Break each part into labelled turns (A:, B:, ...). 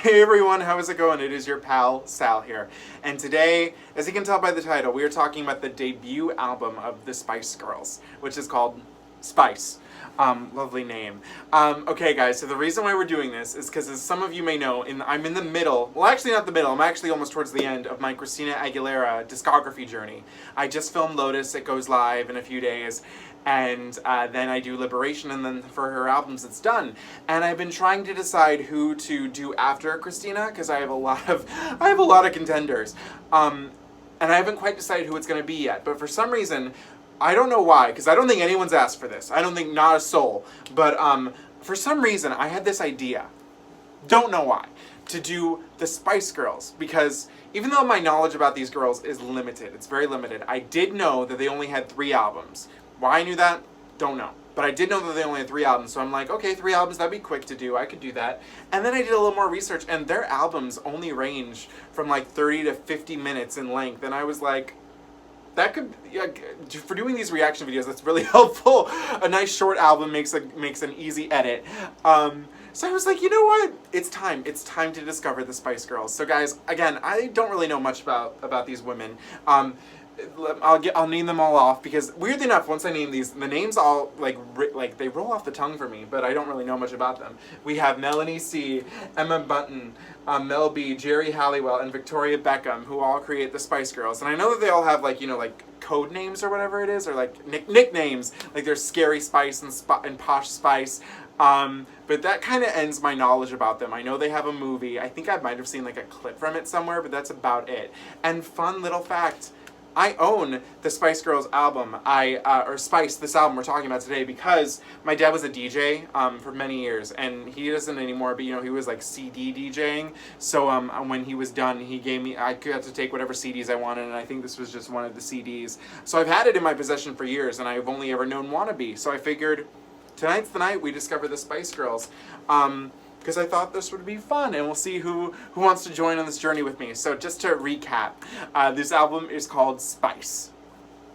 A: Hey everyone, how is it going? It is your pal, Sal here. And today, as you can tell by the title, we are talking about the debut album of the Spice Girls, which is called Spice. Lovely name. Okay guys, so the reason why we're doing this is because, as some of you may know, I'm in the middle, well actually not the middle, I'm actually almost towards the end of my Christina Aguilera discography journey. I just filmed Lotus, it goes live in a few days, and then I do Liberation, and then for her albums it's done. And I've been trying to decide who to do after Christina, because I have a lot of contenders. And I haven't quite decided who it's going to be yet, but for some reason, I don't know why, because I don't think anyone's asked for this. I don't think, not a soul. But for some reason, I had this idea, don't know why, to do the Spice Girls. Because even though my knowledge about these girls is limited, it's very limited, I did know that they only had 3 albums. Why I knew that, don't know. But I did know that they only had 3 albums, so I'm like, okay, 3 albums, that'd be quick to do, I could do that. And then I did a little more research, and their albums only range from like 30 to 50 minutes in length, and I was like, that could, yeah, for doing these reaction videos, that's really helpful. A nice short album makes an easy edit. So I was like, you know what? It's time to discover the Spice Girls. So guys, again, I don't really know much about these women. I'll name them all off, because weirdly enough, once I name these, the names all like they roll off the tongue for me, but I don't really know much about them. We have Melanie C, Emma Bunton, Mel B, Jerry Halliwell, and Victoria Beckham, who all create the Spice Girls. And I know that they all have like code names or whatever it is, or like nicknames, like there's Scary Spice and Posh Spice. But that kind of ends my knowledge about them. I know they have a movie. I think I might have seen like a clip from it somewhere, but that's about it. And fun little fact, I own the Spice Girls album, or Spice, this album we're talking about today, because my dad was a DJ for many years, and he doesn't anymore, but he was like CD DJing, so when he was done, he gave me, I got to take whatever CDs I wanted, and I think this was just one of the CDs. So I've had it in my possession for years, and I've only ever known Wannabe, so I figured, tonight's the night we discover the Spice Girls. Because I thought this would be fun, and we'll see who wants to join on this journey with me. So just to recap, this album is called Spice.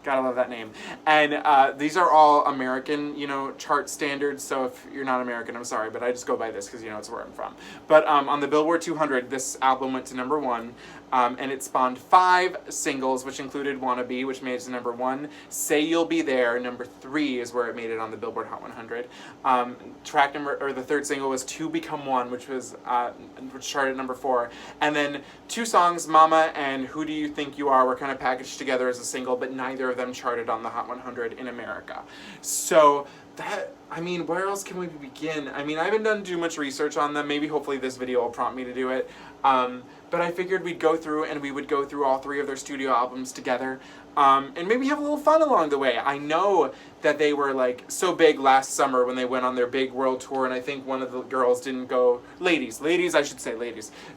A: Gotta love that name. And these are all American, chart standards, so if you're not American, I'm sorry, but I just go by this because, it's where I'm from. But on the Billboard 200, this album went to #1, and it spawned 5 singles, which included Wannabe, which made it to #1. Say You'll Be There, #3 is where it made it on the Billboard Hot 100. The third single was To Become One, which charted at #4. And then 2 songs, Mama and Who Do You Think You Are, were kind of packaged together as a single, but neither of them charted on the Hot 100 in America. So where else can we begin? I haven't done too much research on them. Maybe hopefully this video will prompt me to do it. But I figured we would go through all 3 of their studio albums together, and maybe have a little fun along the way. I know that they were so big last summer when they went on their big world tour, and I think one of the girls didn't go, ladies,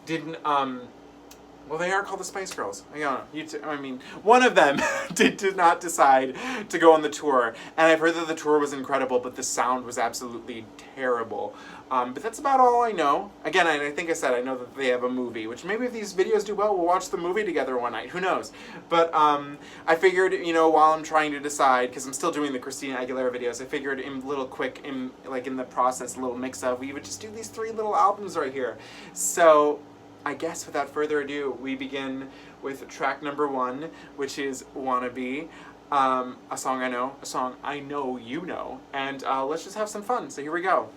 A: didn't, well, they are called the Spice Girls. One of them did not decide to go on the tour. And I've heard that the tour was incredible, but the sound was absolutely terrible. But that's about all I know. Again, I think I said I know that they have a movie, which maybe if these videos do well, we'll watch the movie together one night. Who knows? But I figured, while I'm trying to decide, because I'm still doing the Christina Aguilera videos, I figured in the process, a little mix of, we would just do these 3 little albums right here. So I guess without further ado, we begin with track #1, which is Wannabe, a song I know you know, and let's just have some fun. So here we go.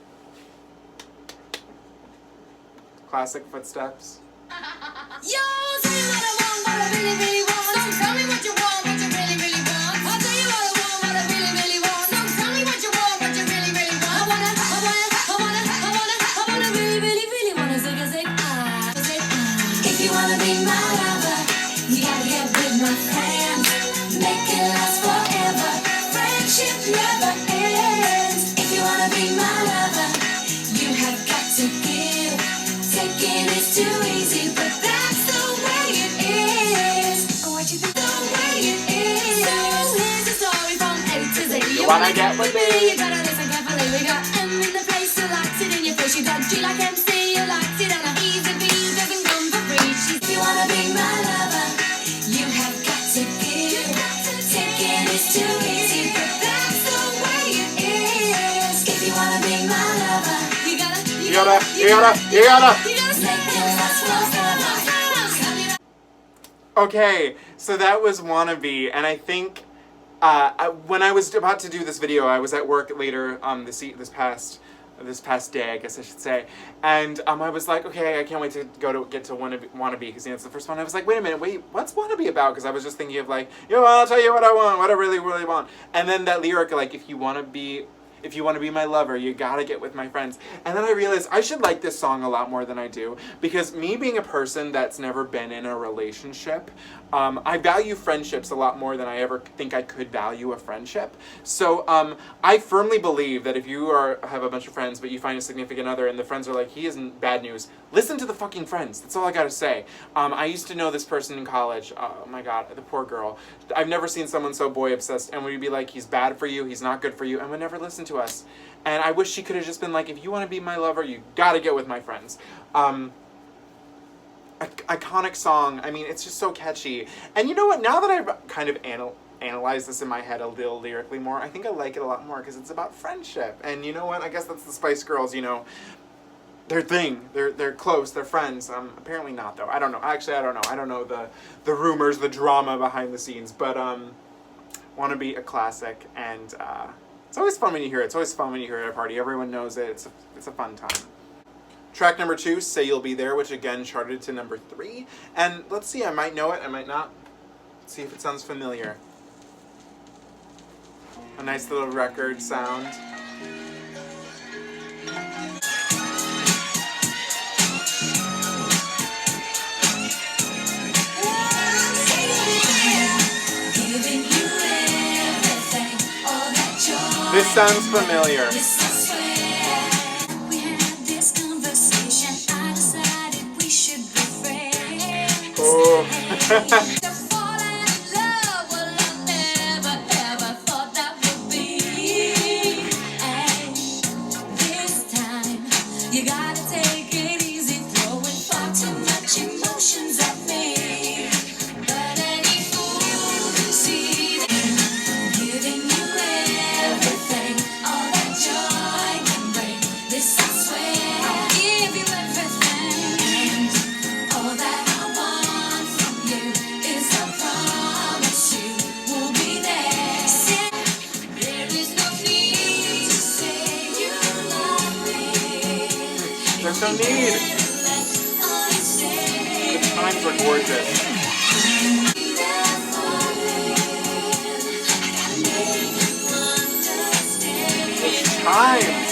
A: Classic footsteps.
B: Yo, tell me what I want, what I really, really want. So tell me what you want, what you really, really want. I'll tell you what I want, what I really, really want. So tell me what you want, what you really, really want. I wanna really, really, really wanna zig a zig ah. If you wanna be my lover, you gotta get with my friends. Make it last forever. Friendship never ends. If you wanna be my lover, you have got to give. Taking is too easy, but that's the way it is. What you think the way it is. So here's the story from A to Z.
A: You wanna get with me?
B: You gotta listen carefully. We got M in the place who likes it in your face. You got G like MC, you likes it, and a easy B doesn't come for free. If you wanna be my lover, you have got to give. Taking is too easy, but that's the way it is. If you wanna be my lover, you gotta.
A: You gotta.
B: You gotta
A: Okay, so that was Wannabe, and I think when I was about to do this video, I was at work later this past day, I guess I should say, and I was like, okay, I can't wait to get to Wannabe because it's the first one. I was like, wait a minute, what's Wannabe about? Because I was just thinking of like, I'll tell you what I want, what I really, really want, and then that lyric, like, if you want to be my lover, you gotta get with my friends. And then I realized I should like this song a lot more than I do, because me being a person that's never been in a relationship, I value friendships a lot more than I ever think I could value a friendship. So I firmly believe that if you have a bunch of friends, but you find a significant other and the friends are like, he isn't bad news, listen to the fucking friends. That's all I gotta say. I used to know this person in college. Oh my god, the poor girl. I've never seen someone so boy obsessed, and we'd be like, he's bad for you, he's not good for you, and would never listen to us. And I wish she could have just been like, if you want to be my lover, you gotta get with my friends. Iconic song. I mean, it's just so catchy. And you know what? Now that I've kind of analyzed this in my head a little lyrically more, I think I like it a lot more because it's about friendship. And you know what? I guess that's the Spice Girls, their thing. They're close. They're friends. Apparently not, though. I don't know. Actually, I don't know. I don't know the rumors, the drama behind the scenes. But Wannabe, a classic. And it's always fun when you hear it. It's always fun when you hear it at a party. Everyone knows it. It's a fun time. Track number 2, Say You'll Be There, which again charted to number 3. And let's see, I might know it, I might not. Let's see if it sounds familiar. A nice little record sound. This sounds familiar. Oh. There's no need. The times are gorgeous. It's times.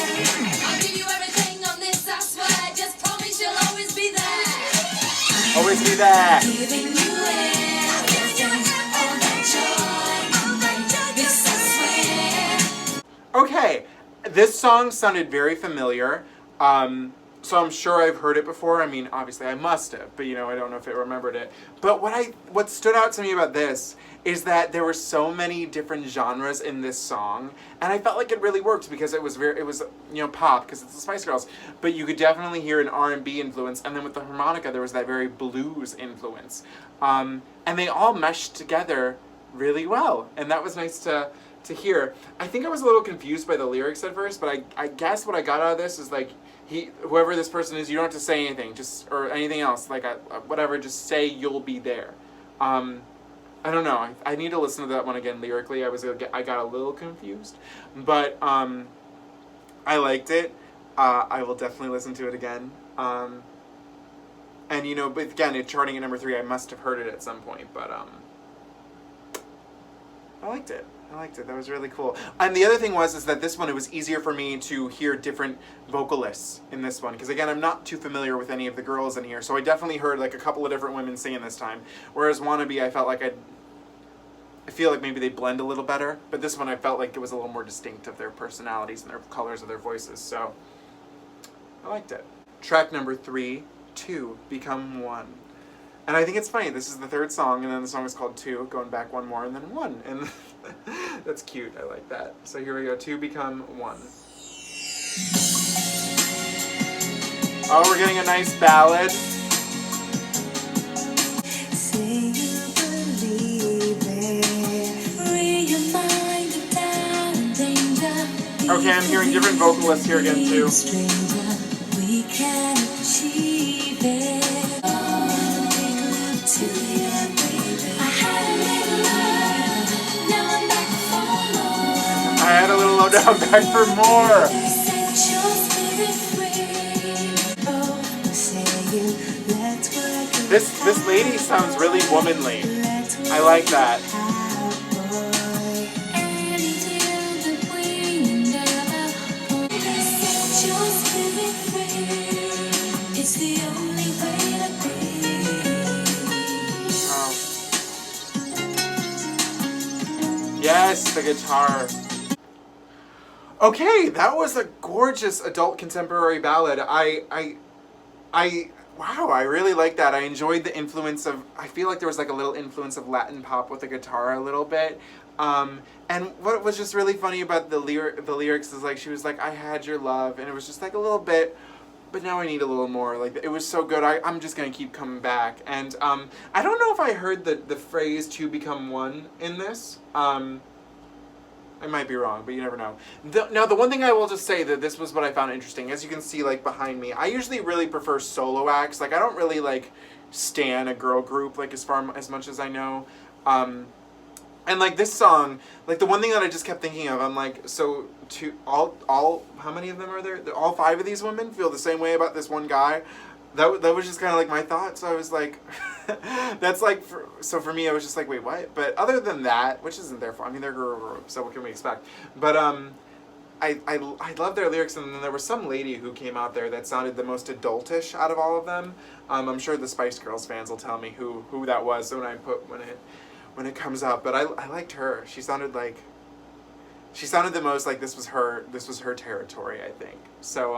B: I'll give you everything on this, I swear. Just promise you'll always be there.
A: Always be there.
B: Giving you everything, all that joy, this I swear.
A: Okay, this song sounded very familiar. So I'm sure I've heard it before. I mean, obviously I must have, but I don't know if I remembered it. But what stood out to me about this is that there were so many different genres in this song, and I felt like it really worked because it was pop because it's the Spice Girls, but you could definitely hear an R&B influence, and then with the harmonica there was that very blues influence, and they all meshed together really well, and that was nice to hear. I think I was a little confused by the lyrics at first, but I guess what I got out of this is like, whoever this person is, you don't have to say anything, or anything else, like whatever, just say you'll be there. I don't know. I need to listen to that one again lyrically. I got a little confused, but I liked it. I will definitely listen to it again. And but again, it charting at number 3. I must have heard it at some point, but I liked it. That was really cool. And the other thing is that this one, it was easier for me to hear different vocalists in this one. Because again, I'm not too familiar with any of the girls in here. So I definitely heard like a couple of different women singing this time. Whereas Wannabe, I felt like I feel like maybe they blend a little better. But this one, I felt like it was a little more distinct of their personalities and their colors of their voices. So I liked it. Track number 3, 2, Become One. And I think it's funny, this is the 3rd song, and then the song is called 2, going back one more, and then 1. And that's cute, I like that. So here we go, 2, Become 1. Oh, we're getting a nice ballad.
B: Say you believe it. Free your mind of doubt and danger.
A: Okay, I'm hearing different vocalists here again, too.
B: We can achieve it.
A: no, back for more.
B: Set your spirit free. Oh, say you, let's work it
A: This lady sounds really womanly. I like that.
B: It's the only way to be.
A: Yes, the guitar. Okay, that was a gorgeous adult contemporary ballad. Wow, I really like that. I enjoyed the influence of, I feel like there was like a little influence of Latin pop with the guitar a little bit. And what was just really funny about the lyrics is like, she was like, I had your love, and it was just like a little bit, but now I need a little more. Like, it was so good, I'm just gonna keep coming back. And I don't know if I heard the phrase "to become one" in this. I might be wrong, but you never know. Now, the one thing I will just say that this was what I found interesting. As you can see, like, behind me, I usually really prefer solo acts. Like, I don't really, like, stan a girl group, like, as much as I know. And, like, this song, like, the one thing that I just kept thinking of, I'm like, so, all how many of them are there? All 5 of these women feel the same way about this one guy? That was just kind of, like, my thought. So I was like... That's like, so for me, I was just like, wait, what? But other than that, which isn't their fault, I mean, they're girl group, so what can we expect? But I love their lyrics, and then there was some lady who came out there that sounded the most adultish out of all of them. I'm sure the Spice Girls fans will tell me who that was when it comes up. But I liked her. She sounded the most like this was her territory, I think. So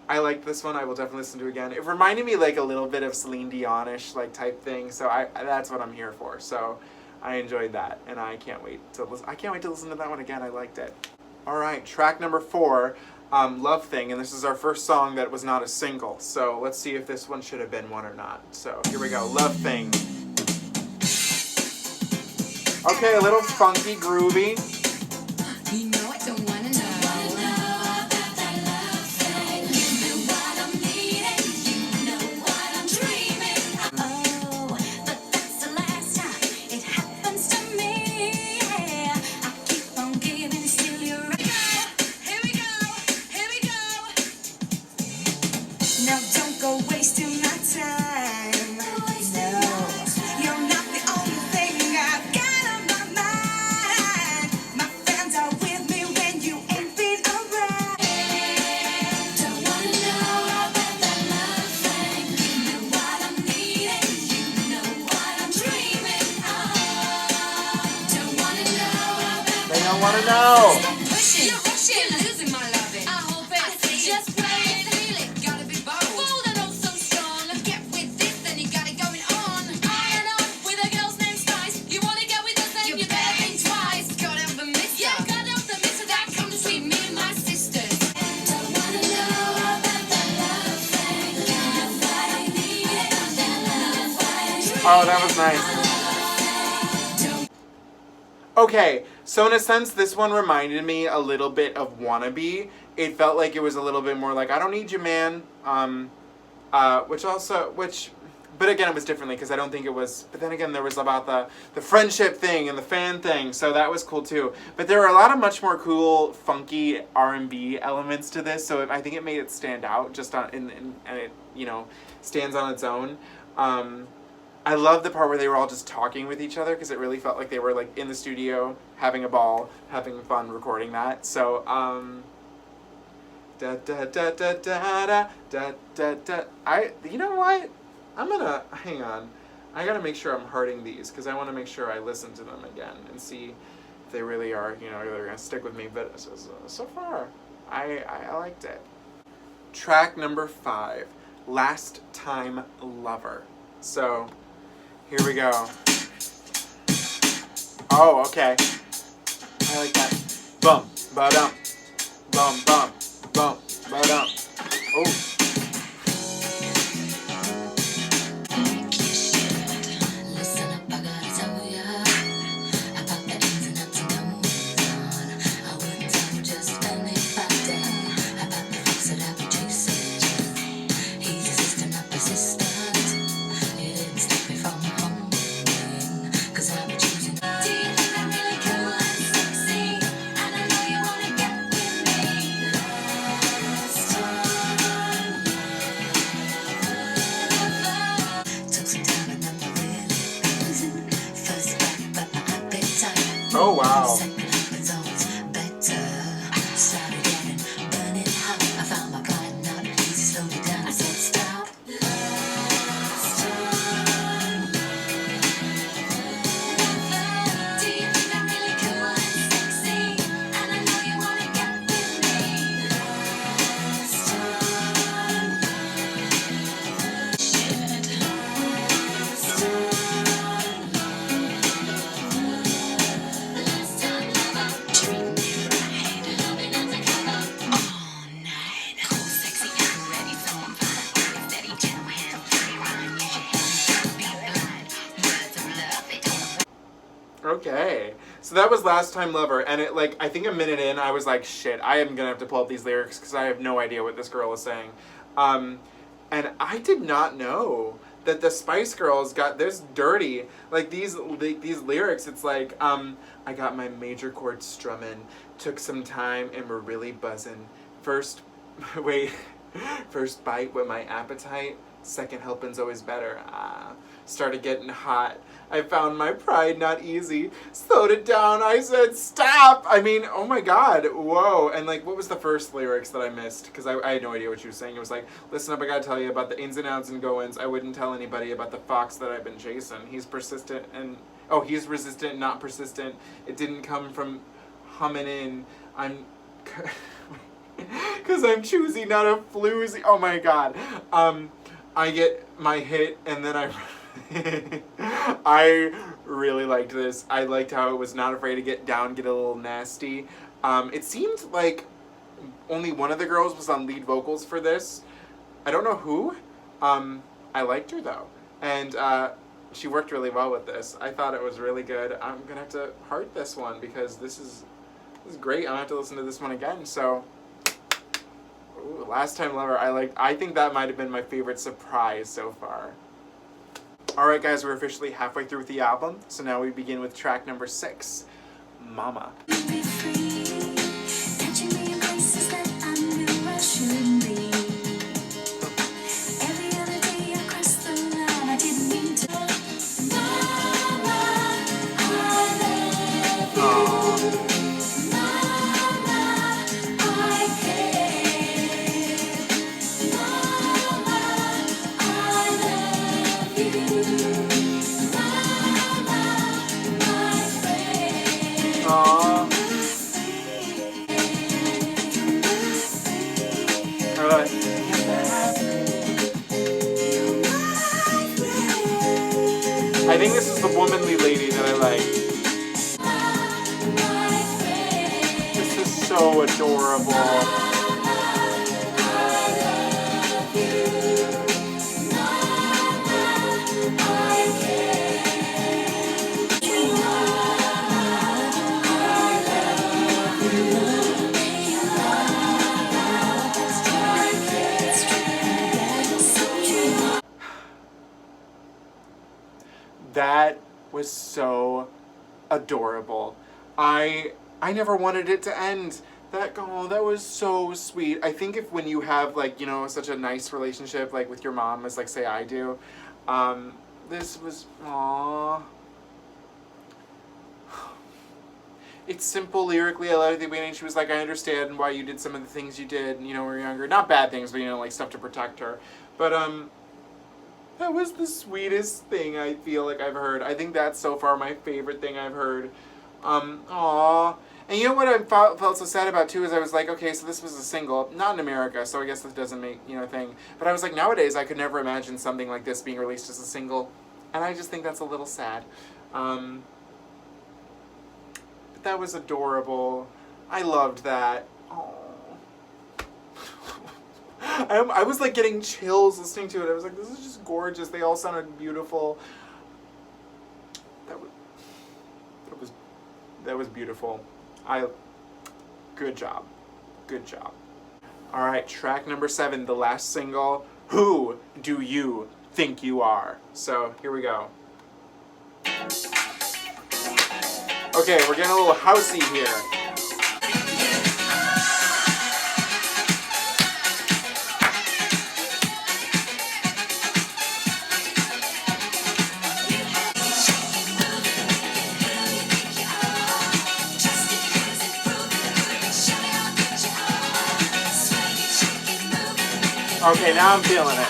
A: I liked this one. I will definitely listen to it again. It reminded me like a little bit of Celine Dion-ish like type thing. So that's what I'm here for. So I enjoyed that, and I can't wait to listen to that one again. I liked it. All right, track number 4, Love Thing, and this is our first song that was not a single. So let's see if this one should have been one or not. So here we go, Love Thing. Okay, a little funky, groovy.
B: You know I don't wanna know.
A: Want to know?
B: Stop pushing. You're losing my loving. I hope it's just wait. Feel it, gotta be bold. Bold and oh so strong. Get with this, then you got it going on. I and on with a girl's named Spice. You wanna get with us, then you better think twice. Gotta have a mister. Yeah, gotta have the mister that comes between me and my sisters. Don't wanna know about that love thing. I need it.
A: Oh, that was nice. Okay, so in a sense, this one reminded me a little bit of Wannabe. It felt like it was a little bit more like, I don't need you, man. But again, it was differently because I don't think it was, but then again, there was about the friendship thing and the fan thing, so that was cool too. But there were a lot of much more cool, funky R&B elements to this, so I think it made it stand out just on, and it, you know, stands on its own. I love the part where they were all just talking with each other because it really felt like they were like in the studio having a ball, having fun recording that. So da da da da da da da da. You know what? I'm gonna hang on. I gotta make sure I'm hearting these because I want to make sure I listen to them again and see if they really are, you know, they're gonna stick with me. But so far, I liked it. Track number 5, Last Time Lover. So. Here we go. Oh, okay. I like that. Bum, ba-dum. Bum, bum, bum, ba-dum. Oh.
B: Listen up, I gotta tell ya about the ins and outs and goings on. I wouldn't tell just anybody about the things that I be chasing. He's resistant, not persistent. It didn't stop me from hoping, 'cause I was choosing. Do you think I'm really cool and sexy? And
A: Okay. So that was Last Time Lover, and it, like, I think a minute in, I was like, shit, I am gonna have to pull up these lyrics because I have no idea what this girl is saying. And I did not know that the Spice Girls got this dirty. Like, these lyrics, it's like, I got my major chord strumming, took some time, and we're really buzzing. First, wait, first bite with my appetite, second helping's always better. Started getting hot. I found my pride not easy. Slowed it down. I said, stop! I mean, oh my god, whoa. And like, what was the first lyrics that I missed? Because I had no idea what she was saying. It was like, listen up, I gotta tell you about the ins and outs and goings. I wouldn't tell anybody about the fox that I've been chasing. He's persistent and, oh, he's resistant, not persistent. It didn't come from humming in. I'm, because I'm choosy, not a floozy. Oh my god. I get my hit and then I really liked this. I liked how it was not afraid to get down, get a little nasty. It seemed like only one of the girls was on lead vocals for this. I don't know who. I liked her though. And she worked really well with this. I thought it was really good. I'm going to have to heart this one because this is great. I'm going to have to listen to this one again. So, ooh, Last Time Lover, I think that might have been my favorite surprise so far. Alright guys, we're officially halfway through with the album, so now we begin with track number 6, Mama. I think this is the womanly lady that I like. This is so adorable. That was so adorable. I never wanted it to end. That was so sweet. I think if when you have like, you know, such a nice relationship like with your mom as like say I do, this was aww. It's simple lyrically. I love the beginning. She was like, I understand why you did some of the things you did, you know, when you were younger. Not bad things, but you know, like stuff to protect her. But that was the sweetest thing I feel like I've heard. I think that's so far my favorite thing I've heard. Aww. And you know what I felt so sad about too is I was like, okay, so this was a single, not in America, so I guess this doesn't make, you know, a thing. But I was like, nowadays I could never imagine something like this being released as a single. And I just think that's a little sad. But that was adorable. I loved that. Aww. I was like getting chills listening to it. I was like, this is just gorgeous. They all sounded beautiful. That was beautiful. Good job. Good job. Alright, track number 7, the last single, Who Do You Think You Are? So, here we go. Okay, we're getting a little housey here. Okay, now I'm feeling it.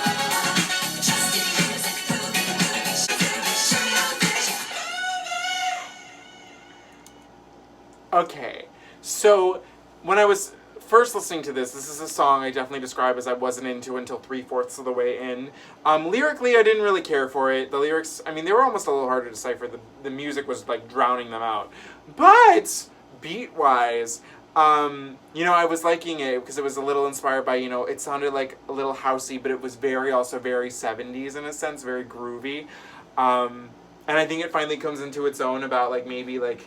A: Okay, so when I was first listening to this is a song I definitely describe as I wasn't into until 3/4 of the way in. Lyrically, I didn't really care for it. The lyrics, I mean, they were almost a little harder to decipher. The music was like drowning them out. But beat-wise, you know, I was liking it because it was a little inspired by, you know, it sounded like a little housey, but it was also very 70s in a sense, very groovy. And And I think it finally comes into its own about like maybe like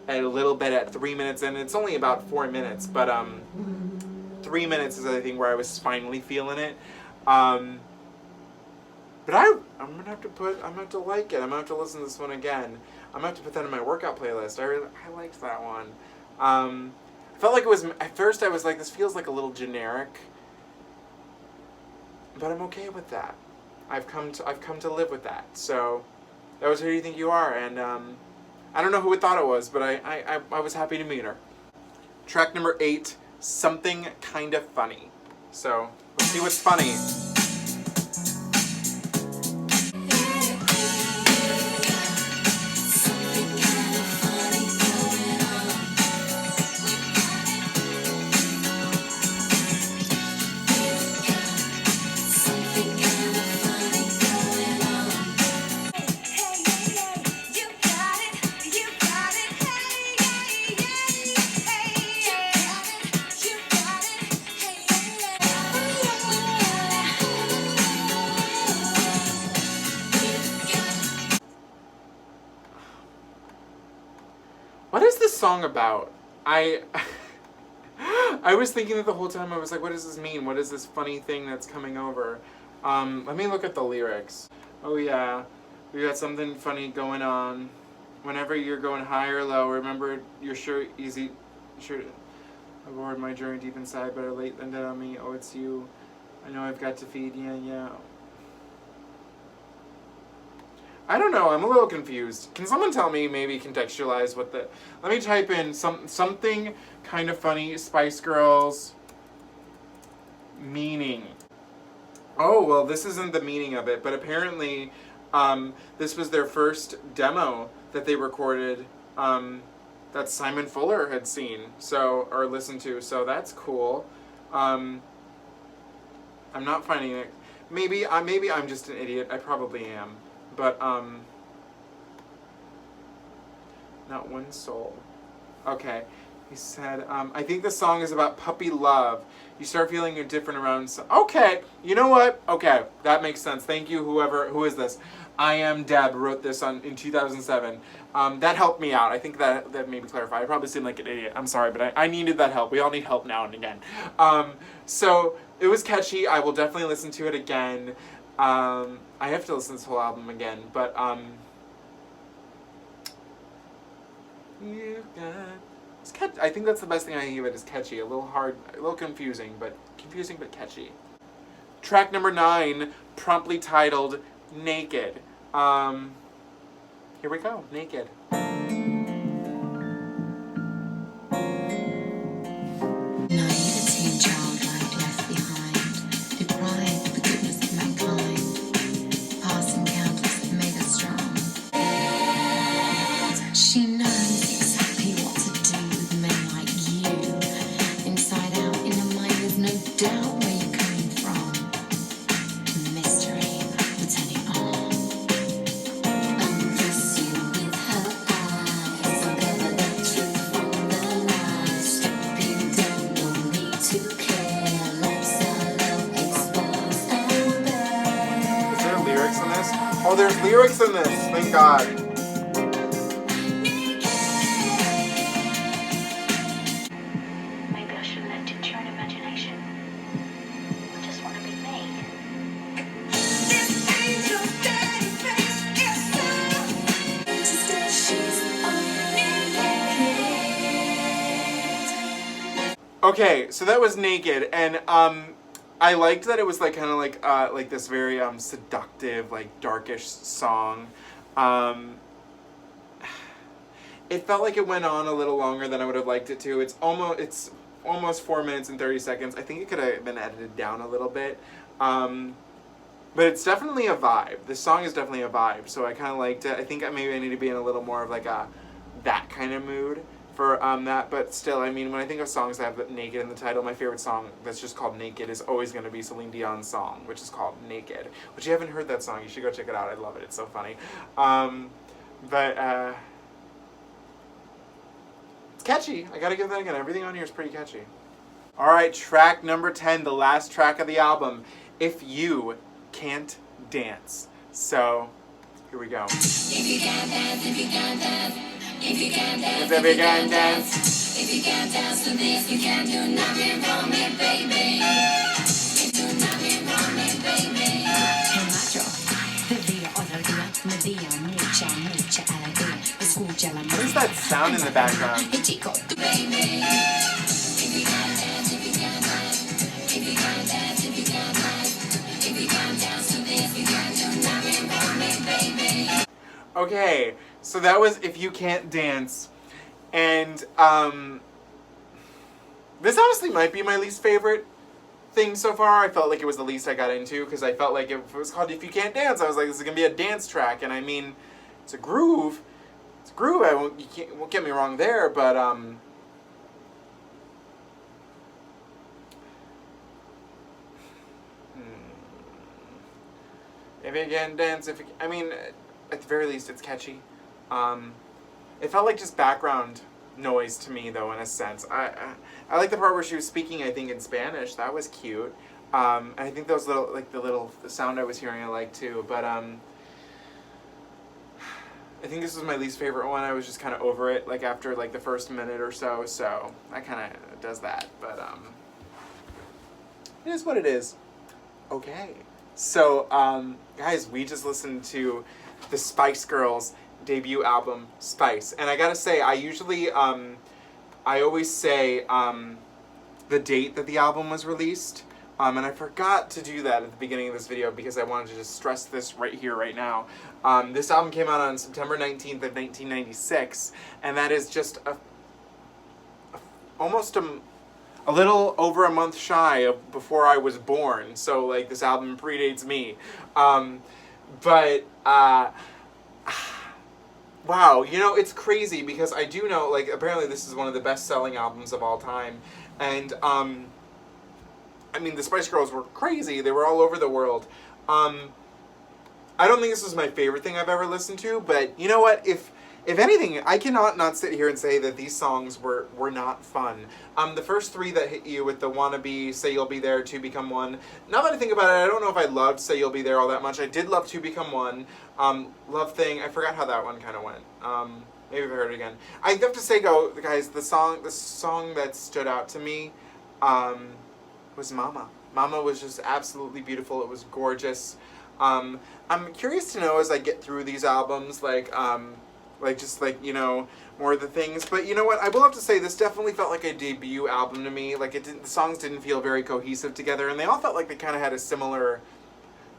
A: a little bit at 3 minutes in. It's only about 4 minutes, but 3 minutes is I think where I was finally feeling it. But I'm gonna have to like it. I'm gonna have to listen to this one again. I'm gonna have to put that in my workout playlist. I liked that one. I felt like it was, at first I was like, this feels like a little generic, but I'm okay with that. I've come to live with that. So that was Who Do You Think You Are? And I don't know who it thought it was, but I was happy to meet her. Track number 8, Something Kinda Funny. So let's see what's funny. What is this song about? I was thinking that the whole time. I was like, what does this mean? What is this funny thing that's coming over? Let me look at the lyrics. Oh yeah, we got something funny going on. Whenever you're going high or low, remember you're sure aboard my journey deep inside, better late than dead on me. Oh, it's you. I know I've got to feed, yeah. I don't know, I'm a little confused. Can someone tell me, maybe contextualize what the... Let me type in something kind of funny, Spice Girls meaning. Oh, well, this isn't the meaning of it, but apparently this was their first demo that they recorded that Simon Fuller had seen, so, or listened to, so that's cool. I'm not finding it. Maybe I'm just an idiot, I probably am. But, not one soul. Okay. He said, I think the song is about puppy love. You start feeling you're different around... Okay. You know what? Okay. That makes sense. Thank you, who is this? I Am Deb wrote this in 2007. That helped me out. I think that made me clarify. I probably seemed like an idiot. I'm sorry, but I needed that help. We all need help now and again. So, it was catchy. I will definitely listen to it again. I have to listen to this whole album again, but, I think that's the best thing I give it is catchy. A little hard, a little confusing, but catchy. Track number 9, promptly titled Naked. Here we go, Naked. Oh, there's lyrics in this. Thank God.
C: Maybe I should let it to your imagination. I just want to be me.
A: Okay, so that was Naked, and I liked that it was like kind of like this very seductive, like darkish song. It felt like it went on a little longer than I would have liked it to. It's almost 4 minutes and 30 seconds. I think it could have been edited down a little bit. But it's definitely a vibe. This song is definitely a vibe, so I kind of liked it. I think maybe I need to be in a little more of like that kind of mood for that, but still, I mean, when I think of songs that have Naked in the title, my favorite song that's just called Naked is always going to be Celine Dion's song, which is called Naked. Which, you haven't heard that song, you should go check it out. I love it. It's so funny. It's catchy. I gotta give that again. Everything on here is pretty catchy. Alright, track number 10, the last track of the album, If You Cant Dance. So, Here we go.
B: If you can't dance, if you can't dance, if you can't dance,
A: If you can't dance.
B: if you can't dance to this, you can't do nothing for me, baby. You do nothing for me, baby.
A: What is that sound in the background?
B: Baby. If you can't dance, if you can't dance, if you can't dance, if you can't dance, if you can't dance to this, you can't do nothing for me, baby.
A: Okay, so that was If You Can't Dance. And this honestly might be my least favorite thing so far. I felt like it was the least I got into because I felt like if it was called If You Can't Dance, I was like, this is gonna be a dance track. And I mean, it's a groove. It's a groove. You won't get me wrong there, but if you can dance, I mean, at the very least, it's catchy. It felt like just background noise to me, though, in a sense. I like the part where she was speaking, I think, in Spanish. That was cute. And I think those little, like the sound I was hearing, I liked too. But I think this was my least favorite one. I was just kind of over it, like after like the first minute or so. So that kind of does that. But it is what it is. Okay. So guys, we just listened to the Spice Girls debut album, Spice. And I gotta say, I usually, I always say the date that the album was released. And I forgot to do that at the beginning of this video because I wanted to just stress this right here, right now. This album came out on September 19th of 1996. And that is just almost a little over a month shy of before I was born. So, like, this album predates me. Wow, you know, it's crazy because I do know, like, apparently this is one of the best-selling albums of all time. And, I mean, the Spice Girls were crazy. They were all over the world. I don't think this was my favorite thing I've ever listened to, but you know what? If anything, I cannot not sit here and say that these songs were not fun. The first three that hit you with the Wannabe, Say You'll Be There, Two Become One. Now that I think about it, I don't know if I loved Say You'll Be There all that much. I did love Two Become One. Love Thing, I forgot how that one kind of went. Maybe if I heard it again. I have to say, guys, the song that stood out to me was Mama. Mama was just absolutely beautiful. It was gorgeous. I'm curious to know as I get through these albums, you know, more of the things. But you know what? I will have to say this definitely felt like a debut album to me. Like, the songs didn't feel very cohesive together, and they all felt like they kind of had a similar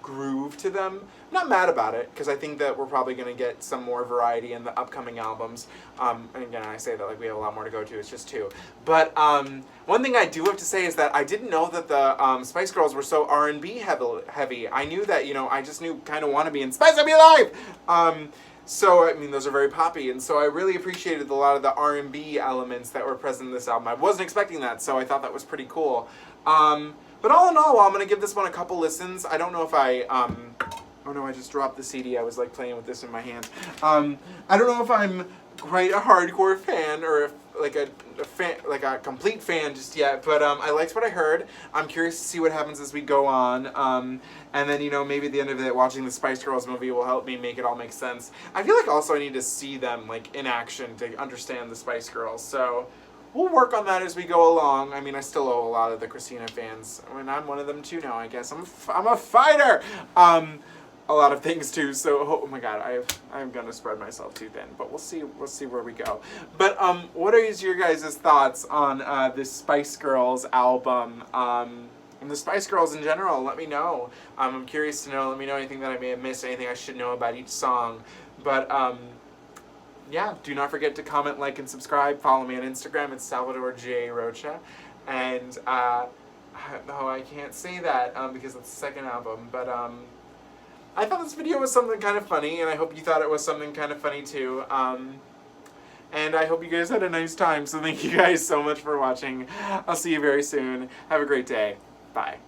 A: groove to them. I'm not mad about it, because I think that we're probably going to get some more variety in the upcoming albums. And again, I say that like we have a lot more to go to. It's just two. But one thing I do have to say is that I didn't know that the Spice Girls were so R&B heavy. I knew that, you know, I just knew kind of Wannabe and Spice Up Your Life! So, I mean, those are very poppy, and so I really appreciated a lot of the R&B elements that were present in this album. I wasn't expecting that, so I thought that was pretty cool. But all in all, I'm going to give this one a couple listens. I don't know if I, oh no, I just dropped the CD. I was like playing with this in my hand. I don't know if I'm quite a hardcore fan or if, like a complete fan just yet, but I liked what I heard. I'm curious to see what happens as we go on. And then, you know, maybe at the end of it, watching the Spice Girls movie will help me make it all make sense. I feel like also I need to see them, like, in action to understand the Spice Girls. So we'll work on that as we go along. I mean, I still owe a lot of the Christina fans. I mean, I'm one of them too now, I guess. I'm a fighter! A lot of things too, so oh my god, I'm gonna spread myself too thin, but we'll see where we go. But what are your guys' thoughts on this Spice Girls album? And the Spice Girls in general, let me know. I'm curious to know, let me know anything that I may have missed, anything I should know about each song. But yeah, do not forget to comment, like, and subscribe. Follow me on Instagram, it's Salvador J. Rocha. And no, I can't say that because it's the second album, but I thought this video was something kind of funny, and I hope you thought it was something kind of funny too. And I hope you guys had a nice time, so thank you guys so much for watching. I'll see you very soon. Have a great day. Bye.